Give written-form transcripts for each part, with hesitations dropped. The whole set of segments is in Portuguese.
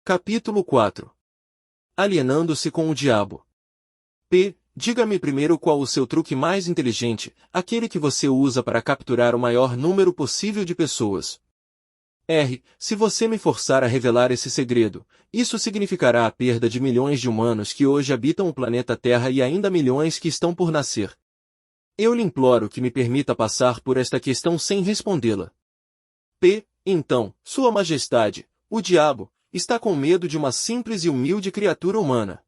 Capítulo 4. Alienando-se com o diabo. P. Diga-me primeiro qual o seu truque mais inteligente, aquele que você usa para capturar o maior número possível de pessoas. R. Se você me forçar a revelar esse segredo, isso significará a perda de milhões de humanos que hoje habitam o planeta Terra e ainda milhões que estão por nascer. Eu lhe imploro que me permita passar por esta questão sem respondê-la. P. Então, Sua Majestade, o diabo, está com medo de uma simples e humilde criatura humana.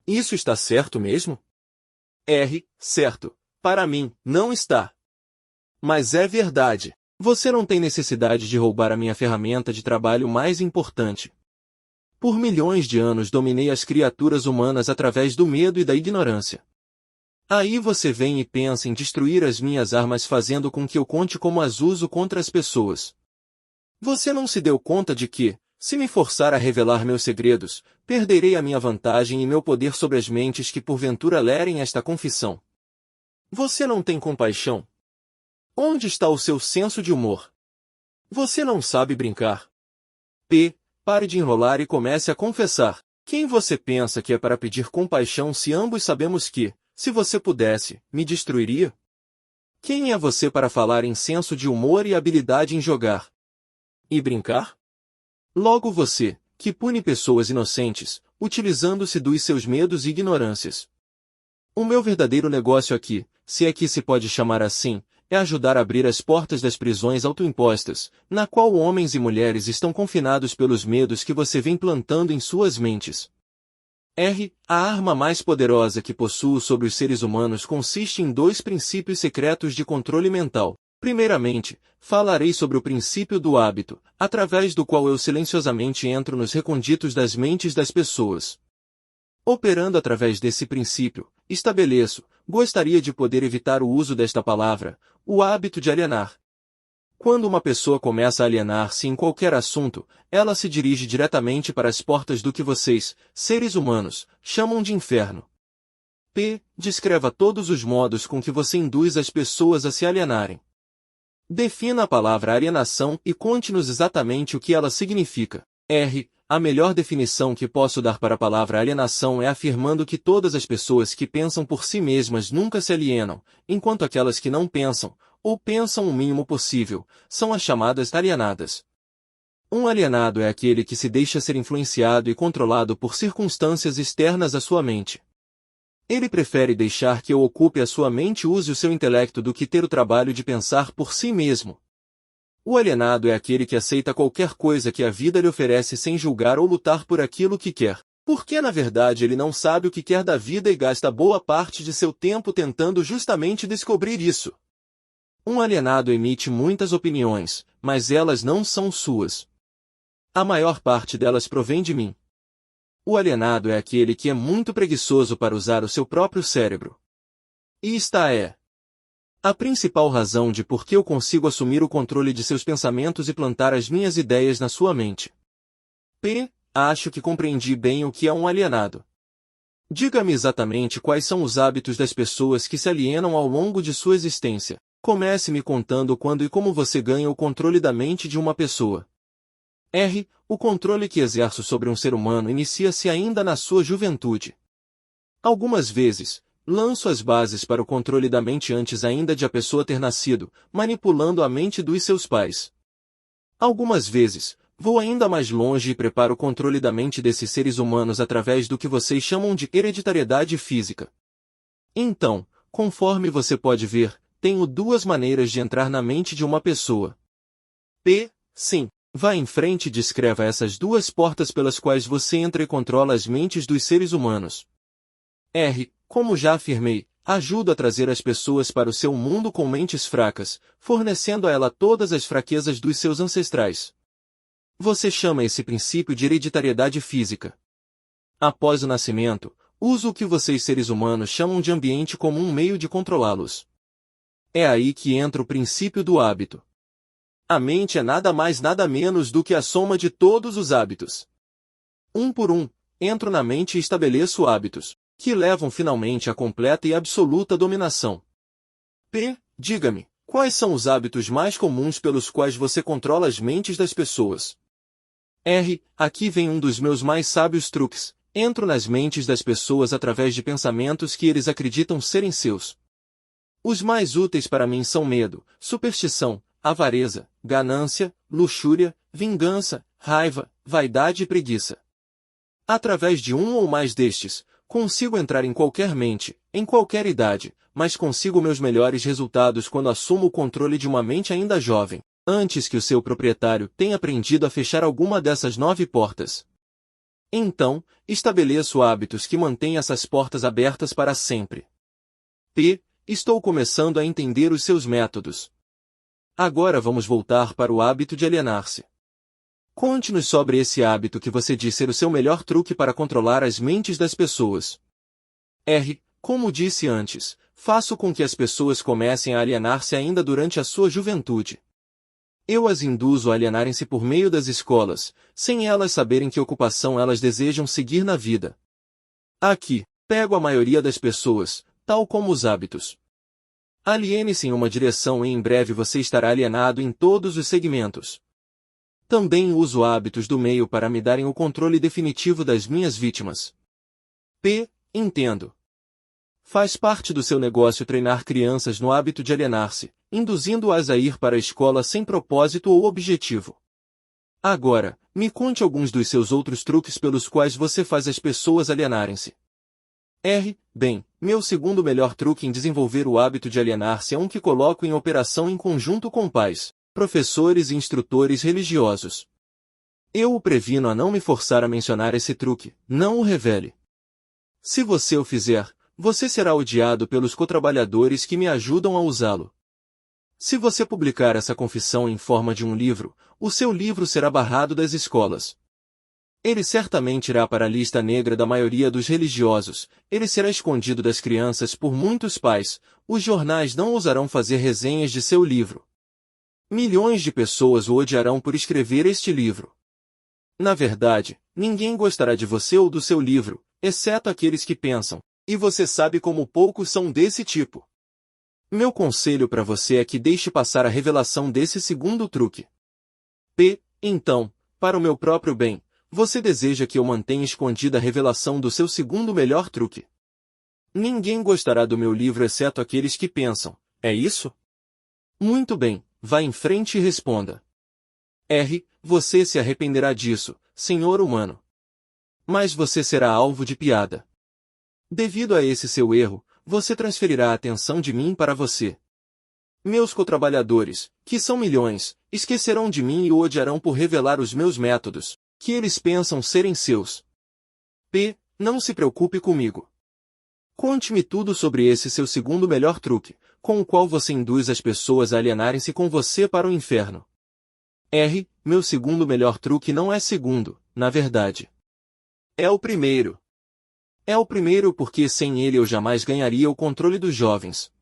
Isso está certo mesmo? R. Certo. Para mim, não está. Mas é verdade. Você não tem necessidade de roubar a minha ferramenta de trabalho mais importante. Por milhões de anos dominei as criaturas humanas através do medo e da ignorância. Aí você vem e pensa em destruir as minhas armas fazendo com que eu conte como as uso contra as pessoas. Você não se deu conta de que, se me forçar a revelar meus segredos, perderei a minha vantagem e meu poder sobre as mentes que porventura lerem esta confissão. Você não tem compaixão? Onde está o seu senso de humor? Você não sabe brincar? P. Pare de enrolar e comece a confessar. Quem você pensa que é para pedir compaixão se ambos sabemos que, se você pudesse, me destruiria? Quem é você para falar em senso de humor e habilidade em jogar e brincar? Logo você, que pune pessoas inocentes, utilizando-se dos seus medos e ignorâncias. O meu verdadeiro negócio aqui, se é que se pode chamar assim, é ajudar a abrir as portas das prisões autoimpostas, na qual homens e mulheres estão confinados pelos medos que você vem plantando em suas mentes. R. A arma mais poderosa que possuo sobre os seres humanos consiste em dois princípios secretos de controle mental. Primeiramente, falarei sobre o princípio do hábito, através do qual eu silenciosamente entro nos recônditos das mentes das pessoas. Operando através desse princípio, gostaria de poder evitar o uso desta palavra, o hábito de alienar. Quando uma pessoa começa a alienar-se em qualquer assunto, ela se dirige diretamente para as portas do que vocês, seres humanos, chamam de inferno. P. Descreva todos os modos com que você induz as pessoas a se alienarem. Defina a palavra alienação e conte-nos exatamente o que ela significa. R. A melhor definição que posso dar para a palavra alienação é afirmando que todas as pessoas que pensam por si mesmas nunca se alienam, enquanto aquelas que não pensam, ou pensam o mínimo possível, são as chamadas alienadas. Um alienado é aquele que se deixa ser influenciado e controlado por circunstâncias externas à sua mente. Ele prefere deixar que eu ocupe a sua mente e use o seu intelecto do que ter o trabalho de pensar por si mesmo. O alienado é aquele que aceita qualquer coisa que a vida lhe oferece sem julgar ou lutar por aquilo que quer, porque na verdade ele não sabe o que quer da vida e gasta boa parte de seu tempo tentando justamente descobrir isso. Um alienado emite muitas opiniões, mas elas não são suas. A maior parte delas provém de mim. O alienado é aquele que é muito preguiçoso para usar o seu próprio cérebro. E esta é a principal razão de por que eu consigo assumir o controle de seus pensamentos e plantar as minhas ideias na sua mente. P. Acho que compreendi bem o que é um alienado. Diga-me exatamente quais são os hábitos das pessoas que se alienam ao longo de sua existência. Comece me contando quando e como você ganha o controle da mente de uma pessoa. R. O controle que exerço sobre um ser humano inicia-se ainda na sua juventude. Algumas vezes, lanço as bases para o controle da mente antes ainda de a pessoa ter nascido, manipulando a mente dos seus pais. Algumas vezes, vou ainda mais longe e preparo o controle da mente desses seres humanos através do que vocês chamam de hereditariedade física. Então, conforme você pode ver, tenho duas maneiras de entrar na mente de uma pessoa. P. Sim. Vá em frente e descreva essas duas portas pelas quais você entra e controla as mentes dos seres humanos. R. Como já afirmei, ajudo a trazer as pessoas para o seu mundo com mentes fracas, fornecendo a ela todas as fraquezas dos seus ancestrais. Você chama esse princípio de hereditariedade física. Após o nascimento, uso o que vocês seres humanos chamam de ambiente como um meio de controlá-los. É aí que entra o princípio do hábito. A mente é nada mais nada menos do que a soma de todos os hábitos. Um por um, entro na mente e estabeleço hábitos, que levam finalmente à completa e absoluta dominação. P. Diga-me, quais são os hábitos mais comuns pelos quais você controla as mentes das pessoas? Aqui vem um dos meus mais sábios truques. Entro nas mentes das pessoas através de pensamentos que eles acreditam serem seus. Os mais úteis para mim são medo, superstição, avareza, ganância, luxúria, vingança, raiva, vaidade e preguiça. Através de um ou mais destes, consigo entrar em qualquer mente, em qualquer idade, mas consigo meus melhores resultados quando assumo o controle de uma mente ainda jovem, antes que o seu proprietário tenha aprendido a fechar alguma dessas 9 portas. Então, estabeleço hábitos que mantêm essas portas abertas para sempre. Estou começando a entender os seus métodos. Agora vamos voltar para o hábito de alienar-se. Conte-nos sobre esse hábito que você diz ser o seu melhor truque para controlar as mentes das pessoas. Como disse antes, faço com que as pessoas comecem a alienar-se ainda durante a sua juventude. Eu as induzo a alienarem-se por meio das escolas, sem elas saberem que ocupação elas desejam seguir na vida. Aqui, pego a maioria das pessoas, tal como os hábitos. Aliene-se em uma direção e em breve você estará alienado em todos os segmentos. Também uso hábitos do meio para me darem o controle definitivo das minhas vítimas. Entendo. Faz parte do seu negócio treinar crianças no hábito de alienar-se, induzindo-as a ir para a escola sem propósito ou objetivo. Agora, me conte alguns dos seus outros truques pelos quais você faz as pessoas alienarem-se. Meu segundo melhor truque em desenvolver o hábito de alienar-se é um que coloco em operação em conjunto com pais, professores e instrutores religiosos. Eu o previno a não me forçar a mencionar esse truque, não o revele. Se você o fizer, você será odiado pelos cotrabalhadores que me ajudam a usá-lo. Se você publicar essa confissão em forma de um livro, o seu livro será barrado das escolas. Ele certamente irá para a lista negra da maioria dos religiosos, ele será escondido das crianças por muitos pais, os jornais não ousarão fazer resenhas de seu livro. Milhões de pessoas o odiarão por escrever este livro. Na verdade, ninguém gostará de você ou do seu livro, exceto aqueles que pensam, e você sabe como poucos são desse tipo. Meu conselho para você é que deixe passar a revelação desse segundo truque. Então, para o meu próprio bem, você deseja que eu mantenha escondida a revelação do seu segundo melhor truque. Ninguém gostará do meu livro exceto aqueles que pensam, é isso? Muito bem, vá em frente e responda. Você se arrependerá disso, senhor humano. Mas você será alvo de piada. Devido a esse seu erro, você transferirá a atenção de mim para você. Meus cotrabalhadores, que são milhões, esquecerão de mim e o odiarão por revelar os meus métodos, que eles pensam serem seus. Não se preocupe comigo. Conte-me tudo sobre esse seu segundo melhor truque, com o qual você induz as pessoas a alienarem-se com você para o inferno. Meu segundo melhor truque não é segundo, na verdade. É o primeiro. É o primeiro porque sem ele eu jamais ganharia o controle dos jovens.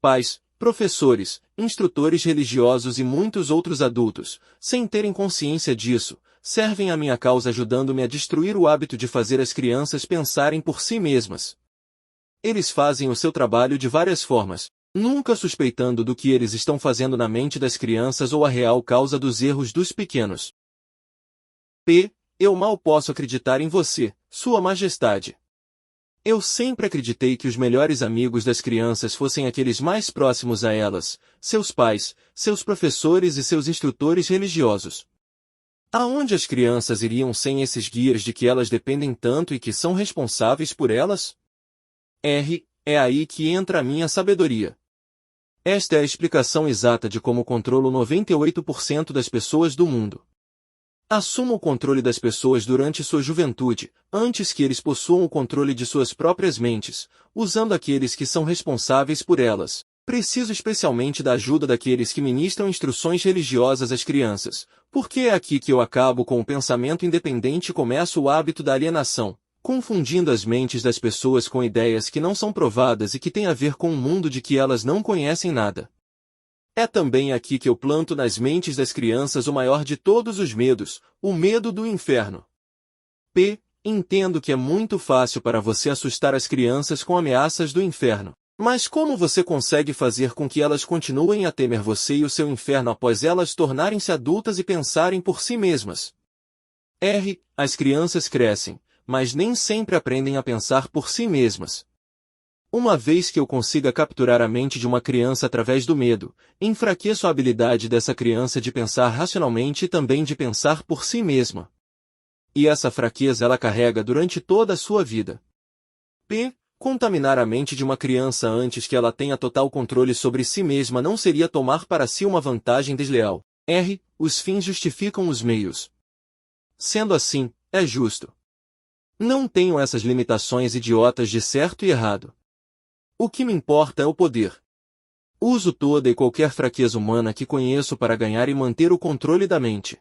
Pais, professores, instrutores religiosos e muitos outros adultos, sem terem consciência disso, servem à minha causa ajudando-me a destruir o hábito de fazer as crianças pensarem por si mesmas. Eles fazem o seu trabalho de várias formas, nunca suspeitando do que eles estão fazendo na mente das crianças ou a real causa dos erros dos pequenos. Eu mal posso acreditar em você, Sua Majestade. Eu sempre acreditei que os melhores amigos das crianças fossem aqueles mais próximos a elas, seus pais, seus professores e seus instrutores religiosos. Aonde as crianças iriam sem esses guias de que elas dependem tanto e que são responsáveis por elas? É aí que entra a minha sabedoria. Esta é a explicação exata de como controlo 98% das pessoas do mundo. Assuma o controle das pessoas durante sua juventude, antes que eles possuam o controle de suas próprias mentes, usando aqueles que são responsáveis por elas. Preciso especialmente da ajuda daqueles que ministram instruções religiosas às crianças, porque é aqui que eu acabo com o pensamento independente e começo o hábito da alienação, confundindo as mentes das pessoas com ideias que não são provadas e que têm a ver com um mundo de que elas não conhecem nada. É também aqui que eu planto nas mentes das crianças o maior de todos os medos, o medo do inferno. Entendo que é muito fácil para você assustar as crianças com ameaças do inferno. Mas como você consegue fazer com que elas continuem a temer você e o seu inferno após elas tornarem-se adultas e pensarem por si mesmas? As crianças crescem, mas nem sempre aprendem a pensar por si mesmas. Uma vez que eu consiga capturar a mente de uma criança através do medo, enfraqueço a habilidade dessa criança de pensar racionalmente e também de pensar por si mesma. E essa fraqueza ela carrega durante toda a sua vida. Contaminar a mente de uma criança antes que ela tenha total controle sobre si mesma não seria tomar para si uma vantagem desleal. Os fins justificam os meios. Sendo assim, é justo. Não tenho essas limitações idiotas de certo e errado. O que me importa é o poder. Uso toda e qualquer fraqueza humana que conheço para ganhar e manter o controle da mente.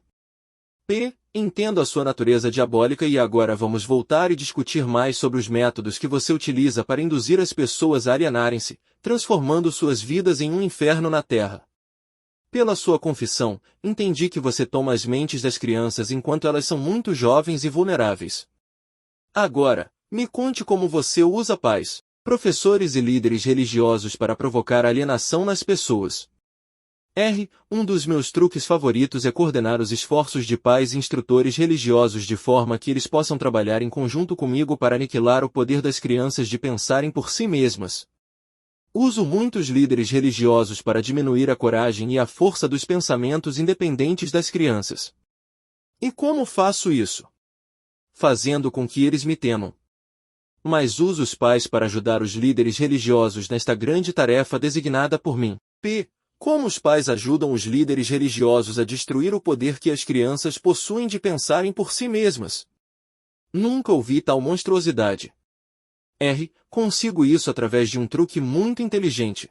Entendo a sua natureza diabólica e agora vamos voltar e discutir mais sobre os métodos que você utiliza para induzir as pessoas a alienarem-se, transformando suas vidas em um inferno na Terra. Pela sua confissão, entendi que você toma as mentes das crianças enquanto elas são muito jovens e vulneráveis. Agora, me conte como você usa pais, professores e líderes religiosos para provocar alienação nas pessoas. Um dos meus truques favoritos é coordenar os esforços de pais e instrutores religiosos de forma que eles possam trabalhar em conjunto comigo para aniquilar o poder das crianças de pensarem por si mesmas. Uso muitos líderes religiosos para diminuir a coragem e a força dos pensamentos independentes das crianças. E como faço isso? Fazendo com que eles me temam. Mas uso os pais para ajudar os líderes religiosos nesta grande tarefa designada por mim. Como os pais ajudam os líderes religiosos a destruir o poder que as crianças possuem de pensarem por si mesmas? Nunca ouvi tal monstruosidade. Consigo isso através de um truque muito inteligente.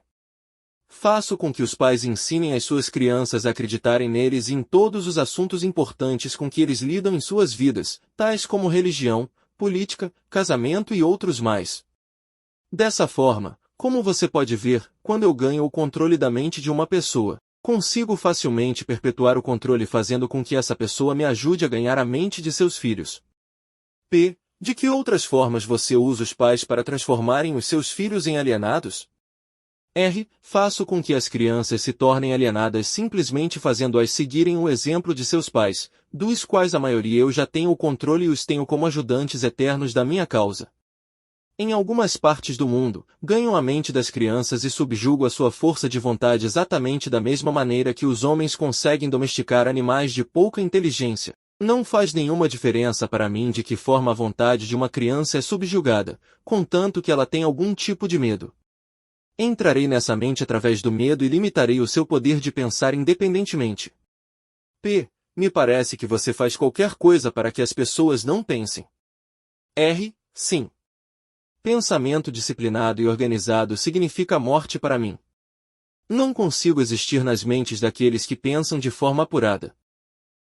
Faço com que os pais ensinem as suas crianças a acreditarem neles e em todos os assuntos importantes com que eles lidam em suas vidas, tais como religião, política, casamento e outros mais. Dessa forma, como você pode ver, quando eu ganho o controle da mente de uma pessoa, consigo facilmente perpetuar o controle fazendo com que essa pessoa me ajude a ganhar a mente de seus filhos. De que outras formas você usa os pais para transformarem os seus filhos em alienados? Faço com que as crianças se tornem alienadas simplesmente fazendo-as seguirem o exemplo de seus pais, dos quais a maioria eu já tenho o controle e os tenho como ajudantes eternos da minha causa. Em algumas partes do mundo, ganho a mente das crianças e subjugo a sua força de vontade exatamente da mesma maneira que os homens conseguem domesticar animais de pouca inteligência. Não faz nenhuma diferença para mim de que forma a vontade de uma criança é subjugada, contanto que ela tenha algum tipo de medo. Entrarei nessa mente através do medo e limitarei o seu poder de pensar independentemente. Me parece que você faz qualquer coisa para que as pessoas não pensem. Sim. Pensamento disciplinado e organizado significa morte para mim. Não consigo existir nas mentes daqueles que pensam de forma apurada.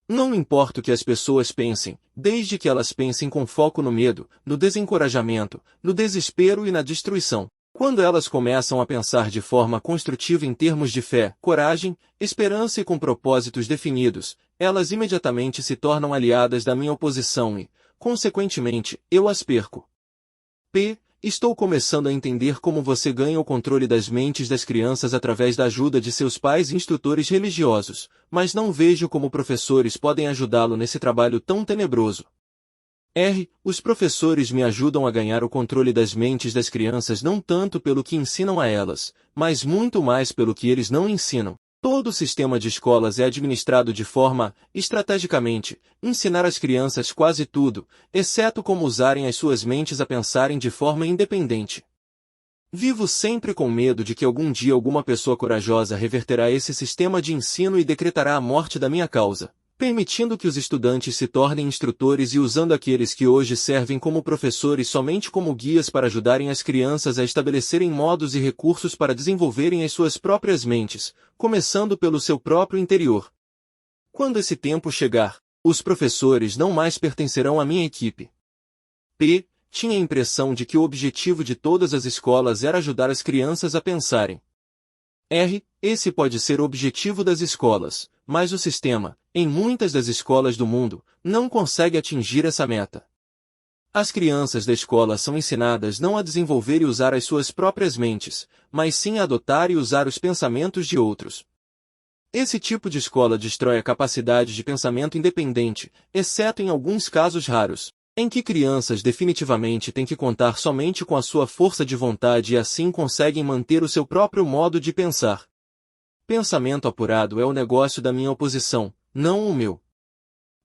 Não importa o que as pessoas pensem, desde que elas pensem com foco no medo, no desencorajamento, no desespero e na destruição. Quando elas começam a pensar de forma construtiva em termos de fé, coragem, esperança e com propósitos definidos, elas imediatamente se tornam aliadas da minha oposição e, consequentemente, eu as perco. Estou começando a entender como você ganha o controle das mentes das crianças através da ajuda de seus pais e instrutores religiosos, mas não vejo como professores podem ajudá-lo nesse trabalho tão tenebroso. Os professores me ajudam a ganhar o controle das mentes das crianças não tanto pelo que ensinam a elas, mas muito mais pelo que eles não ensinam. Todo o sistema de escolas é administrado de forma, estrategicamente, ensinar às crianças quase tudo, exceto como usarem as suas mentes a pensarem de forma independente. Vivo sempre com medo de que algum dia alguma pessoa corajosa reverterá esse sistema de ensino e decretará a morte da minha causa, permitindo que os estudantes se tornem instrutores e usando aqueles que hoje servem como professores somente como guias para ajudarem as crianças a estabelecerem modos e recursos para desenvolverem as suas próprias mentes, começando pelo seu próprio interior. Quando esse tempo chegar, os professores não mais pertencerão à minha equipe. Tinha a impressão de que o objetivo de todas as escolas era ajudar as crianças a pensarem. Esse pode ser o objetivo das escolas, mas o sistema, em muitas das escolas do mundo, não consegue atingir essa meta. As crianças da escola são ensinadas não a desenvolver e usar as suas próprias mentes, mas sim a adotar e usar os pensamentos de outros. Esse tipo de escola destrói a capacidade de pensamento independente, exceto em alguns casos raros, em que crianças definitivamente têm que contar somente com a sua força de vontade e assim conseguem manter o seu próprio modo de pensar. Pensamento apurado é o negócio da minha oposição, não o meu.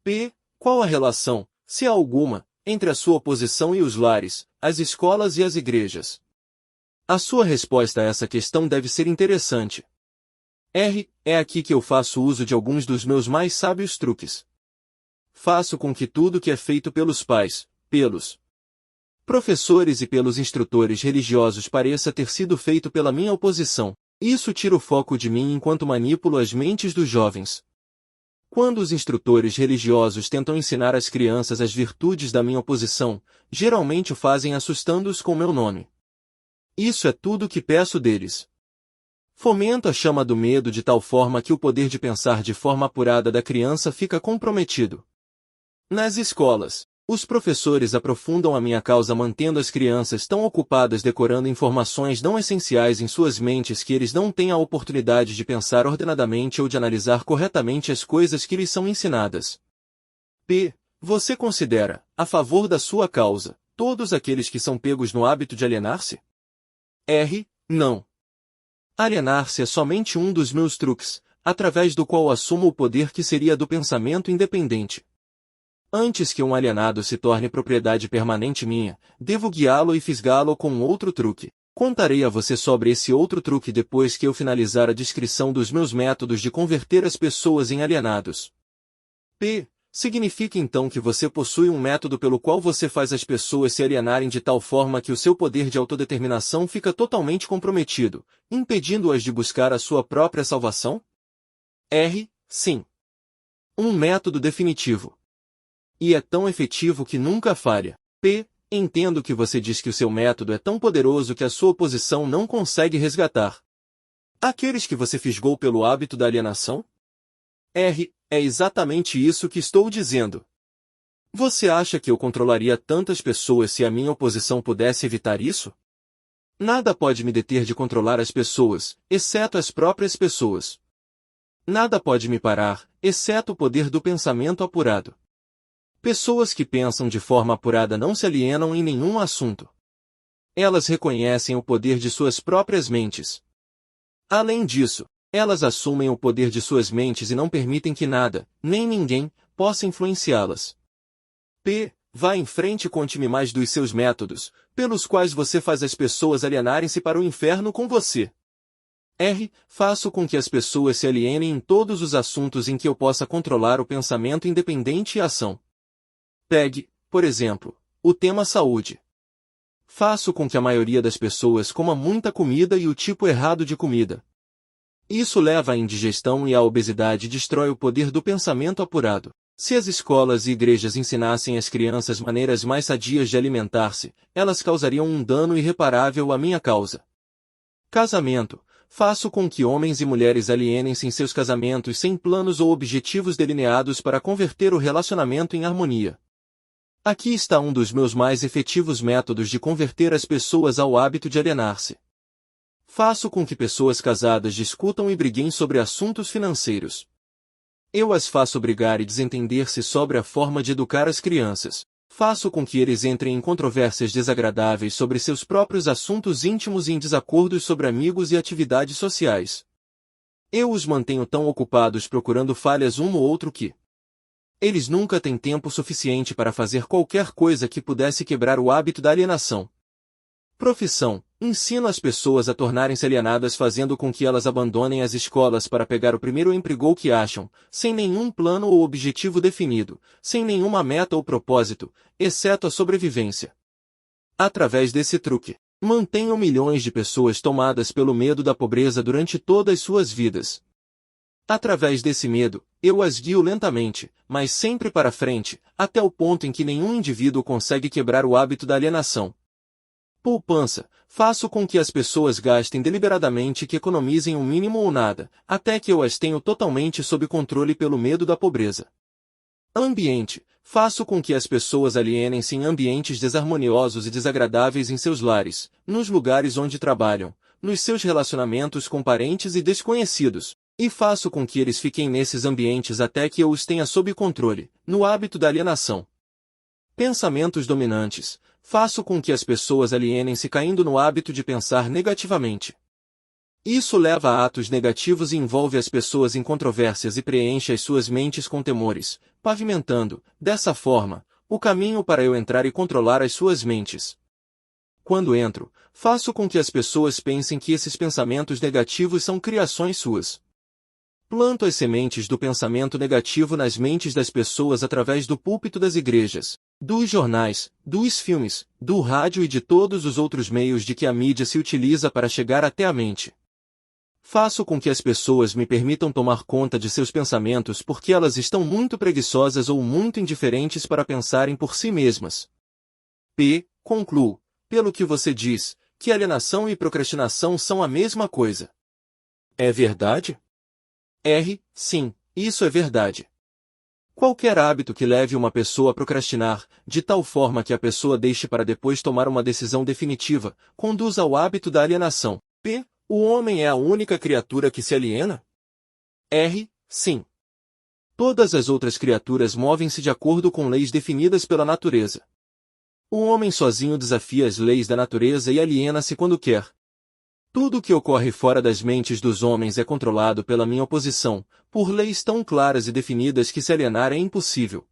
P. Qual a relação, se há alguma, entre a sua oposição e os lares, as escolas e as igrejas? A sua resposta a essa questão deve ser interessante. R. É aqui que eu faço uso de alguns dos meus mais sábios truques. Faço com que tudo que é feito pelos pais, pelos professores e pelos instrutores religiosos pareça ter sido feito pela minha oposição. Isso tira o foco de mim enquanto manipulo as mentes dos jovens. Quando os instrutores religiosos tentam ensinar às crianças as virtudes da minha oposição, geralmente o fazem assustando-os com meu nome. Isso é tudo o que peço deles. Fomento a chama do medo de tal forma que o poder de pensar de forma apurada da criança fica comprometido. Nas escolas, os professores aprofundam a minha causa mantendo as crianças tão ocupadas decorando informações não essenciais em suas mentes que eles não têm a oportunidade de pensar ordenadamente ou de analisar corretamente as coisas que lhes são ensinadas. P. Você considera, a favor da sua causa, todos aqueles que são pegos no hábito de alienar-se? R. Não. Alienar-se é somente um dos meus truques, através do qual assumo o poder que seria do pensamento independente. Antes que um alienado se torne propriedade permanente minha, devo guiá-lo e fisgá-lo com outro truque. Contarei a você sobre esse outro truque depois que eu finalizar a descrição dos meus métodos de converter as pessoas em alienados. P. Significa então que você possui um método pelo qual você faz as pessoas se alienarem de tal forma que o seu poder de autodeterminação fica totalmente comprometido, impedindo-as de buscar a sua própria salvação? R. Sim. Um método definitivo. E é tão efetivo que nunca falha. P. Entendo que você diz que o seu método é tão poderoso que a sua oposição não consegue resgatar aqueles que você fisgou pelo hábito da alienação? R. É exatamente isso que estou dizendo. Você acha que eu controlaria tantas pessoas se a minha oposição pudesse evitar isso? Nada pode me deter de controlar as pessoas, exceto as próprias pessoas. Nada pode me parar, exceto o poder do pensamento apurado. Pessoas que pensam de forma apurada não se alienam em nenhum assunto. Elas reconhecem o poder de suas próprias mentes. Além disso, elas assumem o poder de suas mentes e não permitem que nada, nem ninguém, possa influenciá-las. P. Vá em frente e conte-me mais dos seus métodos, pelos quais você faz as pessoas alienarem-se para o inferno com você. R. Faço com que as pessoas se alienem em todos os assuntos em que eu possa controlar o pensamento independente e a ação. Pegue, por exemplo, o tema saúde. Faço com que a maioria das pessoas coma muita comida e o tipo errado de comida. Isso leva à indigestão e à obesidade e destrói o poder do pensamento apurado. Se as escolas e igrejas ensinassem às crianças maneiras mais sadias de alimentar-se, elas causariam um dano irreparável à minha causa. Casamento. Faço com que homens e mulheres alienem-se em seus casamentos sem planos ou objetivos delineados para converter o relacionamento em harmonia. Aqui está um dos meus mais efetivos métodos de converter as pessoas ao hábito de alienar-se. Faço com que pessoas casadas discutam e briguem sobre assuntos financeiros. Eu as faço brigar e desentender-se sobre a forma de educar as crianças. Faço com que eles entrem em controvérsias desagradáveis sobre seus próprios assuntos íntimos e em desacordos sobre amigos e atividades sociais. Eu os mantenho tão ocupados procurando falhas um no outro que eles nunca têm tempo suficiente para fazer qualquer coisa que pudesse quebrar o hábito da alienação. Profissão. Ensino as pessoas a tornarem-se alienadas fazendo com que elas abandonem as escolas para pegar o primeiro emprego que acham, sem nenhum plano ou objetivo definido, sem nenhuma meta ou propósito, exceto a sobrevivência. Através desse truque, mantenho milhões de pessoas tomadas pelo medo da pobreza durante todas suas vidas. Através desse medo, eu as guio lentamente, mas sempre para frente, até o ponto em que nenhum indivíduo consegue quebrar o hábito da alienação. Poupança. Faço com que as pessoas gastem deliberadamente e que economizem o mínimo ou nada, até que eu as tenho totalmente sob controle pelo medo da pobreza. Ambiente. Faço com que as pessoas alienem-se em ambientes desarmoniosos e desagradáveis em seus lares, nos lugares onde trabalham, nos seus relacionamentos com parentes e desconhecidos, E faço com que eles fiquem nesses ambientes até que eu os tenha sob controle, no hábito da alienação. Pensamentos dominantes. Faço com que as pessoas alienem-se caindo no hábito de pensar negativamente. Isso leva a atos negativos e envolve as pessoas em controvérsias e preenche as suas mentes com temores, pavimentando, dessa forma, o caminho para eu entrar e controlar as suas mentes. Quando entro, faço com que as pessoas pensem que esses pensamentos negativos são criações suas. Planto as sementes do pensamento negativo nas mentes das pessoas através do púlpito das igrejas, dos jornais, dos filmes, do rádio e de todos os outros meios de que a mídia se utiliza para chegar até a mente. Faço com que as pessoas me permitam tomar conta de seus pensamentos porque elas estão muito preguiçosas ou muito indiferentes para pensarem por si mesmas. Concluo, pelo que você diz, que alienação e procrastinação são a mesma coisa. É verdade? Sim, isso é verdade. Qualquer hábito que leve uma pessoa a procrastinar, de tal forma que a pessoa deixe para depois tomar uma decisão definitiva, conduz ao hábito da alienação. O homem é a única criatura que se aliena? Sim. Todas as outras criaturas movem-se de acordo com leis definidas pela natureza. O homem sozinho desafia as leis da natureza e aliena-se quando quer. Tudo o que ocorre fora das mentes dos homens é controlado pela minha oposição, por leis tão claras e definidas que se alienar é impossível.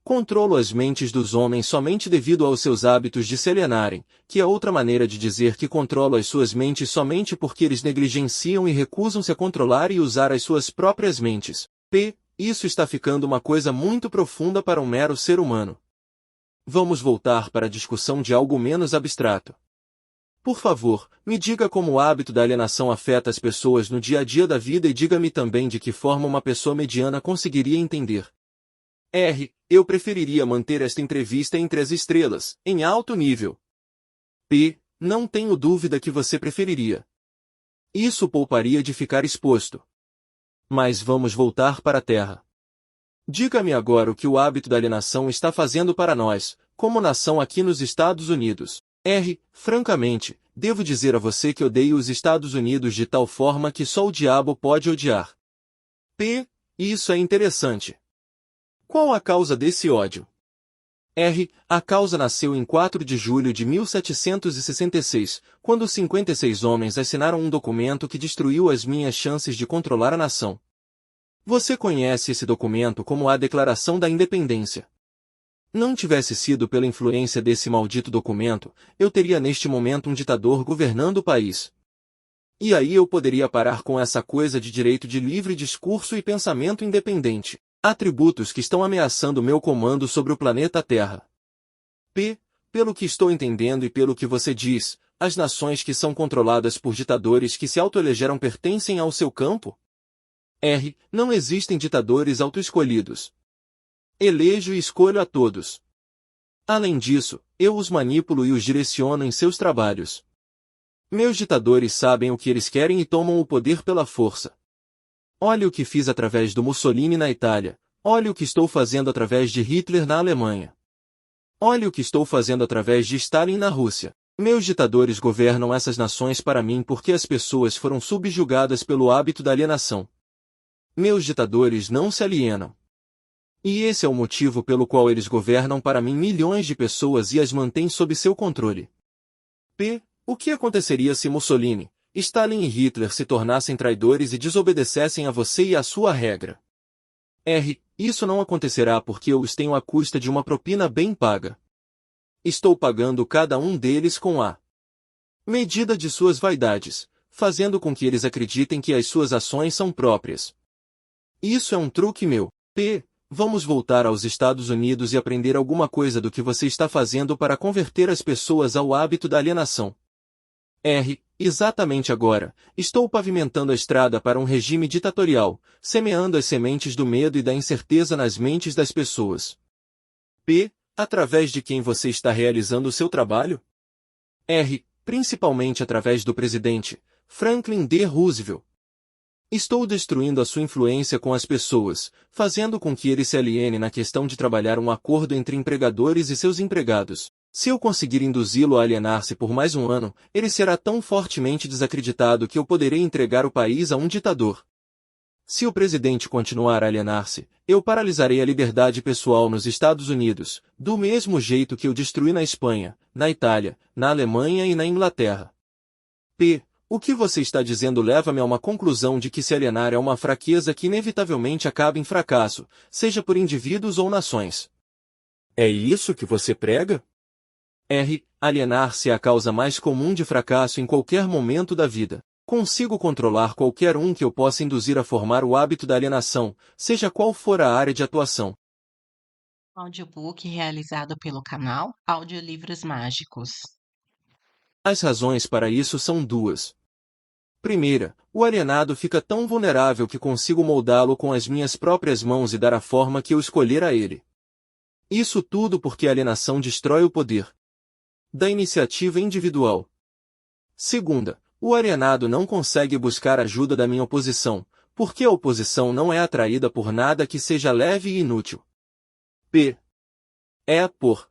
Controlo as mentes dos homens somente devido aos seus hábitos de se alienarem, que é outra maneira de dizer que controlo as suas mentes somente porque eles negligenciam e recusam-se a controlar e usar as suas próprias mentes. Isso está ficando uma coisa muito profunda para um mero ser humano. Vamos voltar para a discussão de algo menos abstrato. Por favor, me diga como o hábito da alienação afeta as pessoas no dia a dia da vida e diga-me também de que forma uma pessoa mediana conseguiria entender. Eu preferiria manter esta entrevista entre as estrelas, em alto nível. Não tenho dúvida que você preferiria. Isso pouparia de ficar exposto. Mas vamos voltar para a Terra. Diga-me agora o que o hábito da alienação está fazendo para nós, como nação aqui nos Estados Unidos. Francamente, devo dizer a você que odeio os Estados Unidos de tal forma que só o diabo pode odiar. Isso é interessante. Qual a causa desse ódio? A causa nasceu em 4 de julho de 1766, quando 56 homens assinaram um documento que destruiu as minhas chances de controlar a nação. Você conhece esse documento como a Declaração da Independência. Não tivesse sido pela influência desse maldito documento, eu teria neste momento um ditador governando o país. E aí eu poderia parar com essa coisa de direito de livre discurso e pensamento independente, atributos que estão ameaçando meu comando sobre o planeta Terra. Pelo que estou entendendo e pelo que você diz, as nações que são controladas por ditadores que se autoelegeram pertencem ao seu campo? Não existem ditadores autoescolhidos. Elejo e escolho a todos. Além disso, eu os manipulo e os direciono em seus trabalhos. Meus ditadores sabem o que eles querem e tomam o poder pela força. Olhe o que fiz através do Mussolini na Itália. Olhe o que estou fazendo através de Hitler na Alemanha. Olhe o que estou fazendo através de Stalin na Rússia. Meus ditadores governam essas nações para mim porque as pessoas foram subjugadas pelo hábito da alienação. Meus ditadores não se alienam. E esse é o motivo pelo qual eles governam para mim milhões de pessoas e as mantêm sob seu controle. O que aconteceria se Mussolini, Stalin e Hitler se tornassem traidores e desobedecessem a você e à sua regra? Isso não acontecerá porque eu os tenho à custa de uma propina bem paga. Estou pagando cada um deles com a medida de suas vaidades, fazendo com que eles acreditem que as suas ações são próprias. Isso é um truque meu. Vamos voltar aos Estados Unidos e aprender alguma coisa do que você está fazendo para converter as pessoas ao hábito da alienação. Exatamente agora, estou pavimentando a estrada para um regime ditatorial, semeando as sementes do medo e da incerteza nas mentes das pessoas. Através de quem você está realizando o seu trabalho? Principalmente através do presidente, Franklin D. Roosevelt. Estou destruindo a sua influência com as pessoas, fazendo com que ele se aliene na questão de trabalhar um acordo entre empregadores e seus empregados. Se eu conseguir induzi-lo a alienar-se por mais um ano, ele será tão fortemente desacreditado que eu poderei entregar o país a um ditador. Se o presidente continuar a alienar-se, eu paralisarei a liberdade pessoal nos Estados Unidos, do mesmo jeito que eu destruí na Espanha, na Itália, na Alemanha e na Inglaterra. P. O que você está dizendo leva-me a uma conclusão de que se alienar é uma fraqueza que inevitavelmente acaba em fracasso, seja por indivíduos ou nações. É isso que você prega? R. Alienar-se é a causa mais comum de fracasso em qualquer momento da vida. Consigo controlar qualquer um que eu possa induzir a formar o hábito da alienação, seja qual for a área de atuação. Audiobook realizado pelo canal Audiolivros Mágicos. As razões para isso são duas. Primeira, o alienado fica tão vulnerável que consigo moldá-lo com as minhas próprias mãos e dar a forma que eu escolher a ele. Isso tudo porque a alienação destrói o poder da iniciativa individual. Segunda, o alienado não consegue buscar ajuda da minha oposição, porque a oposição não é atraída por nada que seja leve e inútil. P. É por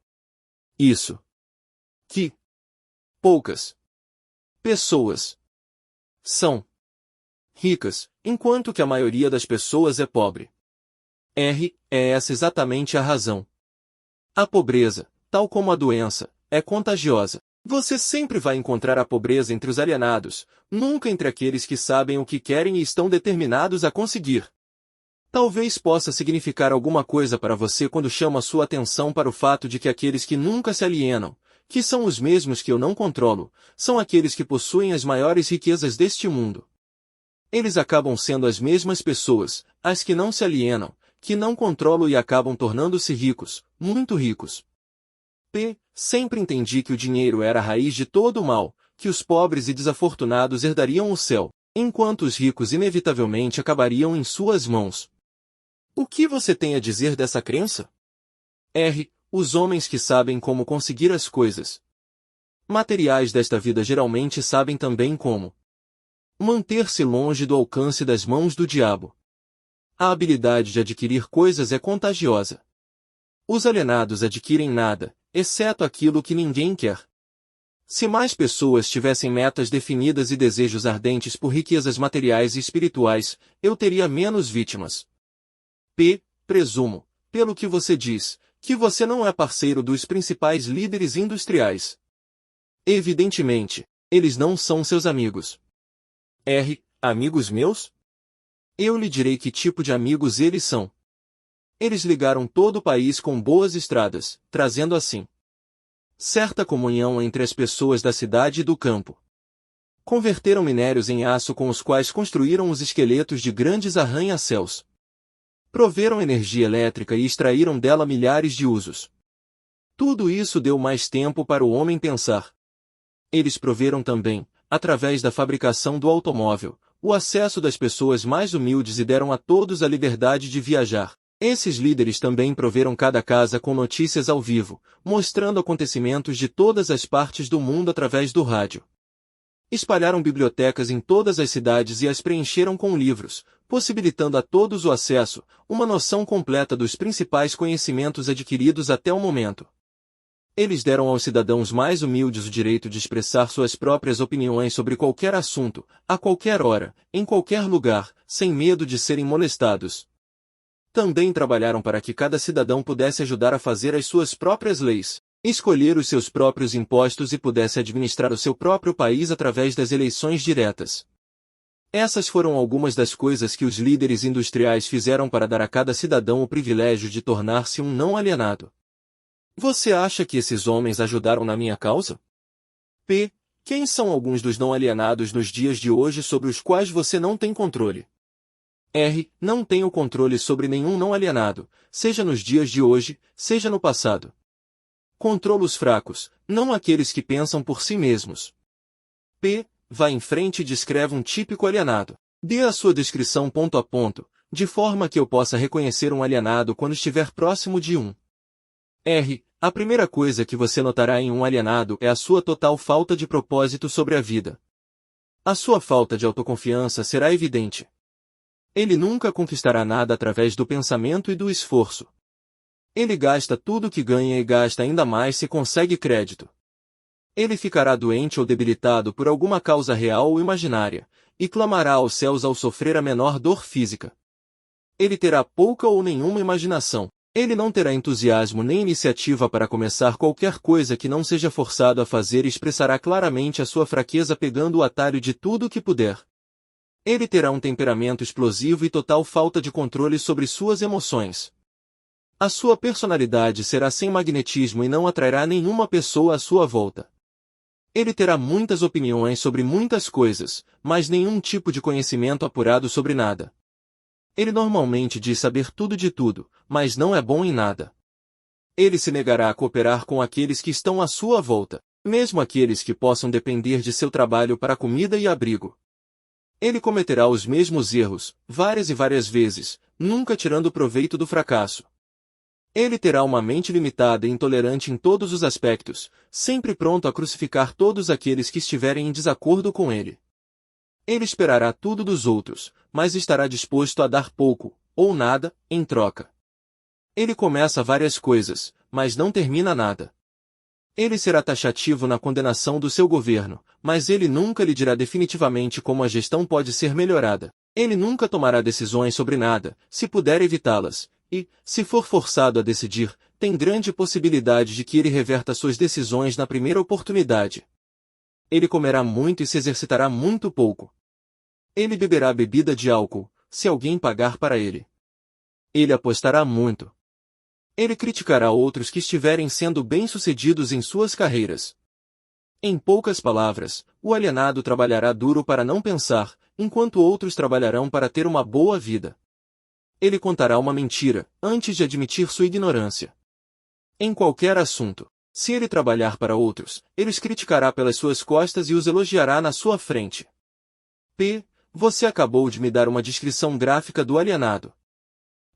isso que poucas pessoas são ricas, enquanto que a maioria das pessoas é pobre. R. É essa exatamente a razão. A pobreza, tal como a doença, é contagiosa. Você sempre vai encontrar a pobreza entre os alienados, nunca entre aqueles que sabem o que querem e estão determinados a conseguir. Talvez possa significar alguma coisa para você quando chamo a sua atenção para o fato de que aqueles que nunca se alienam, que são os mesmos que eu não controlo, são aqueles que possuem as maiores riquezas deste mundo. Eles acabam sendo as mesmas pessoas, as que não se alienam, que não controlo e acabam tornando-se ricos, muito ricos. P. Sempre entendi que o dinheiro era a raiz de todo o mal, que os pobres e desafortunados herdariam o céu, enquanto os ricos inevitavelmente acabariam em suas mãos. O que você tem a dizer dessa crença? R. Os homens que sabem como conseguir as coisas materiais desta vida geralmente sabem também como manter-se longe do alcance das mãos do diabo. A habilidade de adquirir coisas é contagiosa. Os alienados adquirem nada, exceto aquilo que ninguém quer. Se mais pessoas tivessem metas definidas e desejos ardentes por riquezas materiais e espirituais, eu teria menos vítimas. P. Presumo, pelo que você diz, que você não é parceiro dos principais líderes industriais. Evidentemente, eles não são seus amigos. R. Amigos meus? Eu lhe direi que tipo de amigos eles são. Eles ligaram todo o país com boas estradas, trazendo assim certa comunhão entre as pessoas da cidade e do campo. Converteram minérios em aço com os quais construíram os esqueletos de grandes arranha-céus. Proveram energia elétrica e extraíram dela milhares de usos. Tudo isso deu mais tempo para o homem pensar. Eles proveram também, através da fabricação do automóvel, o acesso das pessoas mais humildes e deram a todos a liberdade de viajar. Esses líderes também proveram cada casa com notícias ao vivo, mostrando acontecimentos de todas as partes do mundo através do rádio. Espalharam bibliotecas em todas as cidades e as preencheram com livros, possibilitando a todos o acesso, uma noção completa dos principais conhecimentos adquiridos até o momento. Eles deram aos cidadãos mais humildes o direito de expressar suas próprias opiniões sobre qualquer assunto, a qualquer hora, em qualquer lugar, sem medo de serem molestados. Também trabalharam para que cada cidadão pudesse ajudar a fazer as suas próprias leis, escolher os seus próprios impostos e pudesse administrar o seu próprio país através das eleições diretas. Essas foram algumas das coisas que os líderes industriais fizeram para dar a cada cidadão o privilégio de tornar-se um não alienado. Você acha que esses homens ajudaram na minha causa? P. Quem são alguns dos não alienados nos dias de hoje sobre os quais você não tem controle? R. Não tenho controle sobre nenhum não alienado, seja nos dias de hoje, seja no passado. Controlo os fracos, não aqueles que pensam por si mesmos. P. Vá em frente e descreve um típico alienado. Dê a sua descrição ponto a ponto, de forma que eu possa reconhecer um alienado quando estiver próximo de um. R. A primeira coisa que você notará em um alienado é a sua total falta de propósito sobre a vida. A sua falta de autoconfiança será evidente. Ele nunca conquistará nada através do pensamento e do esforço. Ele gasta tudo o que ganha e gasta ainda mais se consegue crédito. Ele ficará doente ou debilitado por alguma causa real ou imaginária, e clamará aos céus ao sofrer a menor dor física. Ele terá pouca ou nenhuma imaginação. Ele não terá entusiasmo nem iniciativa para começar qualquer coisa que não seja forçado a fazer e expressará claramente a sua fraqueza pegando o atalho de tudo o que puder. Ele terá um temperamento explosivo e total falta de controle sobre suas emoções. A sua personalidade será sem magnetismo e não atrairá nenhuma pessoa à sua volta. Ele terá muitas opiniões sobre muitas coisas, mas nenhum tipo de conhecimento apurado sobre nada. Ele normalmente diz saber tudo de tudo, mas não é bom em nada. Ele se negará a cooperar com aqueles que estão à sua volta, mesmo aqueles que possam depender de seu trabalho para comida e abrigo. Ele cometerá os mesmos erros, várias e várias vezes, nunca tirando proveito do fracasso. Ele terá uma mente limitada e intolerante em todos os aspectos, sempre pronto a crucificar todos aqueles que estiverem em desacordo com ele. Ele esperará tudo dos outros, mas estará disposto a dar pouco, ou nada, em troca. Ele começa várias coisas, mas não termina nada. Ele será taxativo na condenação do seu governo, mas ele nunca lhe dirá definitivamente como a gestão pode ser melhorada. Ele nunca tomará decisões sobre nada, se puder evitá-las, e, se for forçado a decidir, tem grande possibilidade de que ele reverta suas decisões na primeira oportunidade. Ele comerá muito e se exercitará muito pouco. Ele beberá bebida de álcool, se alguém pagar para ele. Ele apostará muito. Ele criticará outros que estiverem sendo bem-sucedidos em suas carreiras. Em poucas palavras, o alienado trabalhará duro para não pensar, enquanto outros trabalharão para ter uma boa vida. Ele contará uma mentira, antes de admitir sua ignorância. Em qualquer assunto, se ele trabalhar para outros, ele os criticará pelas suas costas e os elogiará na sua frente. P. Você acabou de me dar uma descrição gráfica do alienado.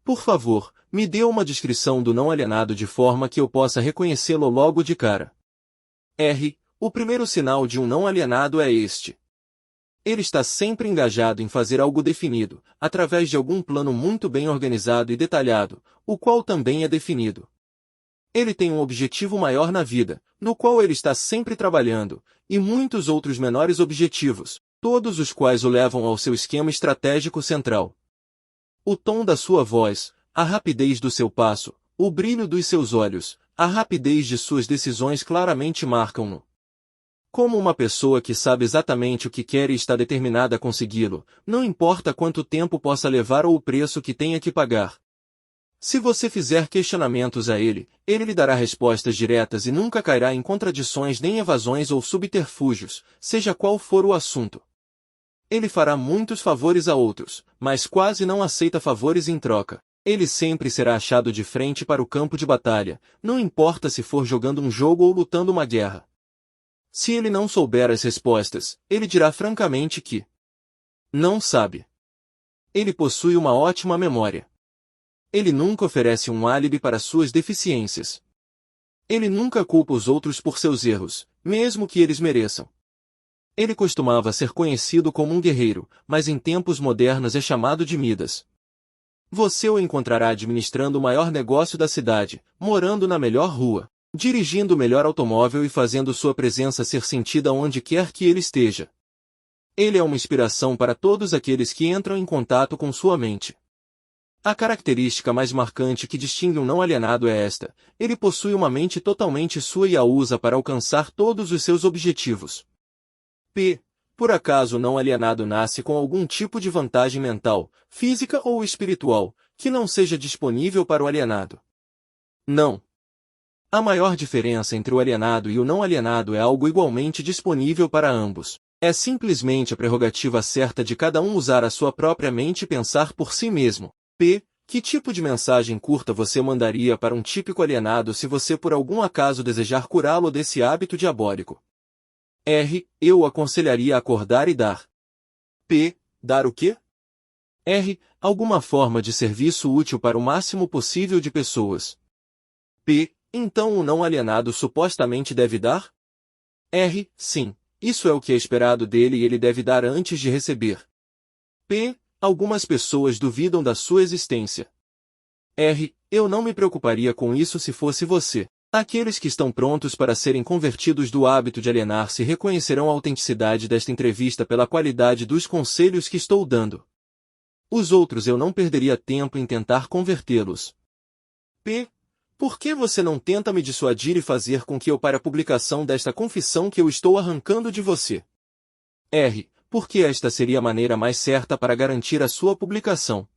Por favor, me dê uma descrição do não alienado de forma que eu possa reconhecê-lo logo de cara. R. O primeiro sinal de um não alienado é este. Ele está sempre engajado em fazer algo definido, através de algum plano muito bem organizado e detalhado, o qual também é definido. Ele tem um objetivo maior na vida, no qual ele está sempre trabalhando, e muitos outros menores objetivos, todos os quais o levam ao seu esquema estratégico central. O tom da sua voz, a rapidez do seu passo, o brilho dos seus olhos, a rapidez de suas decisões claramente marcam-no. Como uma pessoa que sabe exatamente o que quer e está determinada a consegui-lo, não importa quanto tempo possa levar ou o preço que tenha que pagar. Se você fizer questionamentos a ele, ele lhe dará respostas diretas e nunca cairá em contradições nem evasões ou subterfúgios, seja qual for o assunto. Ele fará muitos favores a outros, mas quase não aceita favores em troca. Ele sempre será achado de frente para o campo de batalha, não importa se for jogando um jogo ou lutando uma guerra. Se ele não souber as respostas, ele dirá francamente que não sabe. Ele possui uma ótima memória. Ele nunca oferece um álibi para suas deficiências. Ele nunca culpa os outros por seus erros, mesmo que eles mereçam. Ele costumava ser conhecido como um guerreiro, mas em tempos modernos é chamado de Midas. Você o encontrará administrando o maior negócio da cidade, morando na melhor rua, dirigindo o melhor automóvel e fazendo sua presença ser sentida onde quer que ele esteja. Ele é uma inspiração para todos aqueles que entram em contato com sua mente. A característica mais marcante que distingue um não alienado é esta: ele possui uma mente totalmente sua e a usa para alcançar todos os seus objetivos. P. Por acaso o não alienado nasce com algum tipo de vantagem mental, física ou espiritual, que não seja disponível para o alienado? Não. A maior diferença entre o alienado e o não alienado é algo igualmente disponível para ambos. É simplesmente a prerrogativa certa de cada um usar a sua própria mente e pensar por si mesmo. P. Que tipo de mensagem curta você mandaria para um típico alienado se você por algum acaso desejar curá-lo desse hábito diabólico? R. Eu o aconselharia a acordar e dar. P. Dar o quê? R. Alguma forma de serviço útil para o máximo possível de pessoas. P. Então o não alienado supostamente deve dar? R. Sim. Isso é o que é esperado dele e ele deve dar antes de receber. P. Algumas pessoas duvidam da sua existência. R. Eu não me preocuparia com isso se fosse você. Aqueles que estão prontos para serem convertidos do hábito de alienar-se reconhecerão a autenticidade desta entrevista pela qualidade dos conselhos que estou dando. Os outros eu não perderia tempo em tentar convertê-los. P. Por que você não tenta me dissuadir e fazer com que eu pare a publicação desta confissão que eu estou arrancando de você? R. Porque esta seria a maneira mais certa para garantir a sua publicação.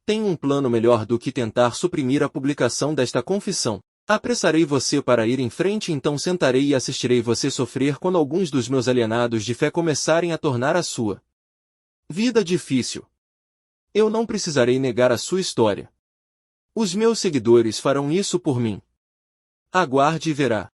Tenho um plano melhor do que tentar suprimir a publicação desta confissão. Apressarei você para ir em frente, então sentarei e assistirei você sofrer quando alguns dos meus alienados de fé começarem a tornar a sua vida difícil. Eu não precisarei negar a sua história. Os meus seguidores farão isso por mim. Aguarde e verá.